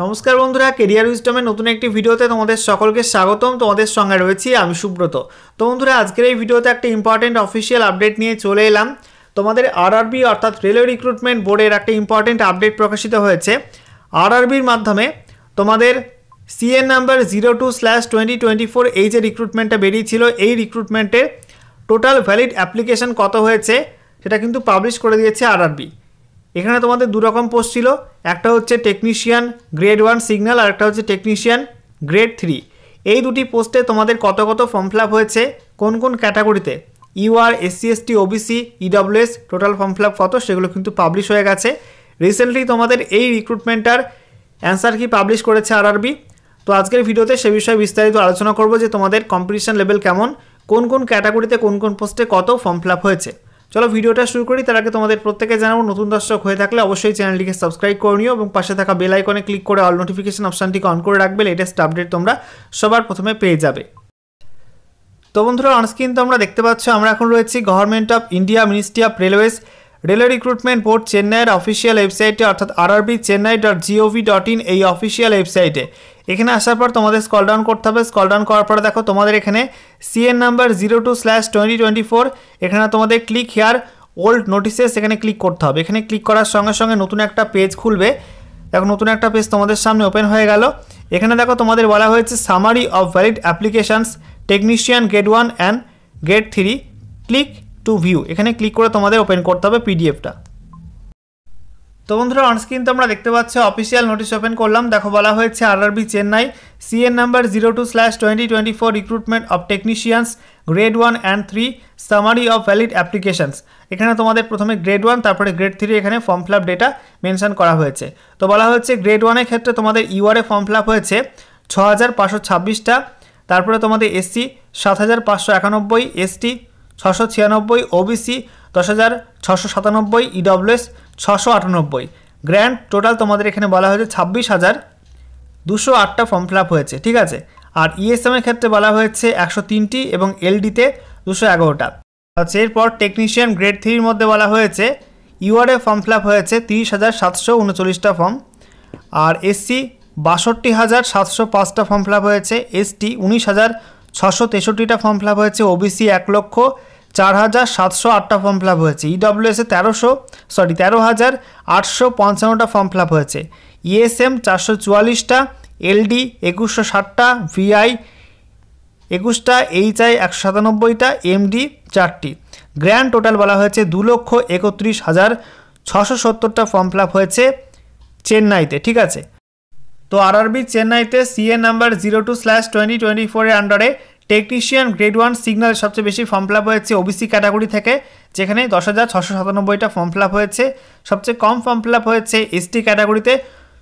নমস্কার বন্ধুরা, কেরিয়ার উইজডমের নতুন একটি ভিডিওতে তোমাদের সকলকে স্বাগতম। তোমাদের সঙ্গে রয়েছি আমি সুব্রত। তো বন্ধুরা, আজকের এই ভিডিওতে একটা ইম্পর্টেন্ট অফিসিয়াল আপডেট নিয়ে চলে এলাম। তোমাদের আরআরবি অর্থাৎ রেলওয়ে রিক্রুটমেন্ট বোর্ডের একটা ইম্পর্টেন্ট আপডেট প্রকাশিত হয়েছে। আরআরবির মাধ্যমে তোমাদের সিএন নাম্বার 02/2024 এই যে রিক্রুটমেন্টটা বেরিয়েছিল, এই রিক্রুটমেন্টের টোটাল ভ্যালিড অ্যাপ্লিকেশন কত হয়েছে সেটা কিন্তু পাবলিশ করে দিয়েছে আরআরবি। এখানে তোমাদের দু রকম পোস্ট ছিল, একটা হচ্ছে টেকনিশিয়ান গ্রেড 1 সিগন্যাল আর একটা হচ্ছে টেকনিশিয়ান গ্রেড 3। এই দুটি পোস্টে তোমাদের কত ফর্ম ফিল আপ হয়েছে, কোন কোন ক্যাটাগরিতে UR, SC ST, OBC, EWS total form fill up কত, সেগুলো কিন্তু পাবলিশ হয়ে গেছে। রিসেন্টলি তোমাদের এই রিক্রুটমেন্টটার অ্যান্সার কি পাবলিশ করেছে আরআরবি। তো আজকের ভিডিওতে সে বিষয়ে বিস্তারিত আলোচনা করব যে তোমাদের কম্পিটিশন লেভেল কেমন, কোন কোন ক্যাটাগরিতে কোন কোন পোস্টে কত ফর্ম ফিল আপ হয়েছে। চলো ভিডিওটা শুরু করি। তার আগে তোমাদের প্রত্যেকে জানাবো, নতুন দর্শক হয়ে থাকলে অবশ্যই চ্যানেলটিকে সাবস্ক্রাইব করে নিও এবং পাশে থাকা বেল আইকনে ক্লিক করে অল নোটিফিকেশন অপশানটিকে অন করে রাখবে। লেটেস্ট আপডেট তোমরা সবার প্রথমে পেয়ে যাবে। তো বন্ধুরা, অনস্ক্রিন তোমরা দেখতে পাচ্ছ আমরা এখন রয়েছি government of India ministry of railways railway recruitment board চেন্নাইয়ের অফিসিয়াল ওয়েবসাইটে অর্থাৎ rrbchennai.gov.in এই অফিসিয়াল ওয়েবসাইটে। এখানে আসার পর তোমাদের স্ক্রল ডাউন করতে হবে। স্ক্রল ডাউন করার পরে দেখো তোমাদের এখানে সিএন নাম্বার 02/2024 এখানে তোমাদের ক্লিক হেয়ার ওল্ড নোটিসেস এখানে ক্লিক করতে হবে। এখানে ক্লিক করার সঙ্গে সঙ্গে নতুন একটা পেজ খুলবে। দেখো নতুন একটা পেজ তোমাদের সামনে ওপেন হয়ে গেল। এখানে দেখো তোমাদের বলা হয়েছে summary of valid applications technician grade 1 and grade 3 click to view. এখানে ক্লিক করে তোমাদের ওপেন করতে হবে পিডিএফটা। তো বন্ধুরা, অনস্ক্রিন তোমরা দেখতে পাচ্ছ অফিসিয়াল নোটিশ ওপেন করলাম। দেখো বলা হয়েছে RRB Chennai CN number 02/2024 recruitment of technicians grade 1 and 3 summary of valid applications. এখানে তোমাদের প্রথমে গ্রেড 1 তারপরে গ্রেড 3 এখানে form fill up data mention করা হয়েছে। তো বলা হচ্ছে গ্রেড 1-এর ক্ষেত্রে তোমাদের ইউআরে ফর্ম ফিল আপ হয়েছে 6526টা, তারপরে তোমাদের SC 7591, ST 696, OBC 10,697, EWS 698। Grand total তোমাদের এখানে বলা হয়েছে 26,208টা ফর্ম ফিল আপ হয়েছে, ঠিক আছে। আর ইএসএম এর ক্ষেত্রে বলা হয়েছে 103টি এবং এলডিতে 211টা। আচ্ছা, এরপর টেকনিশিয়ান গ্রেড 3-র মধ্যে বলা হয়েছে ইউআরএ ফর্ম ফিল আপ হয়েছে 30,739টা ফর্ম, আর এসসি 62,705টা ফর্ম ফিল আপ হয়েছে, এসটি 19,663টা ফর্ম ফিল আপ হয়েছে, ওবিসি 1,04,708টা ফর্ম ফিল আপ হয়েছে, ইডব্লিউএসে 13,855টা ফর্ম ফিল আপ হয়েছে, ইএসএম 444টা, এলডি 2160টা, ভিআই 21টা, এইচআই 197টা, এমডি 4টি। গ্র্যান্ড টোটাল বলা হয়েছে 2,31,670টা ফর্ম ফিল আপ হয়েছে চেন্নাইতে, ঠিক আছে। তো আরআরবি চেন্নাইতে সিএন নাম্বার 02/2024 এর আন্ডারে টেকনিশিয়ান গ্রেড 1 সিগন্যাল সবচেয়ে বেশি ফর্ম ফিল আপ হয়েছে ওবিসি ক্যাটাগরি থেকে, যেখানে 10,697টা ফর্ম ফিল আপ হয়েছে। সবচেয়ে কম ফর্ম ফিল আপ হয়েছে এসটি ক্যাটাগরিতে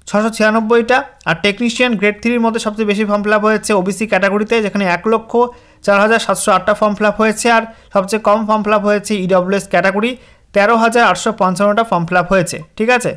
696টা, আর টেকনিশিয়ান গ্রেড 3-র মধ্যে সবচেয়ে বেশি ফর্ম ফিল আপ হয়েছে ওবিসি ক্যাটাগরিতে, যেখানে 1,04,708টা ফর্ম ফিল আপ হয়েছে। আর সবচেয়ে কম ফর্ম ফিল আপ হয়েছে ইডব্লিউএস ক্যাটাগরি, 13,855টা ফর্ম ফিল আপ হয়েছে, ঠিক আছে।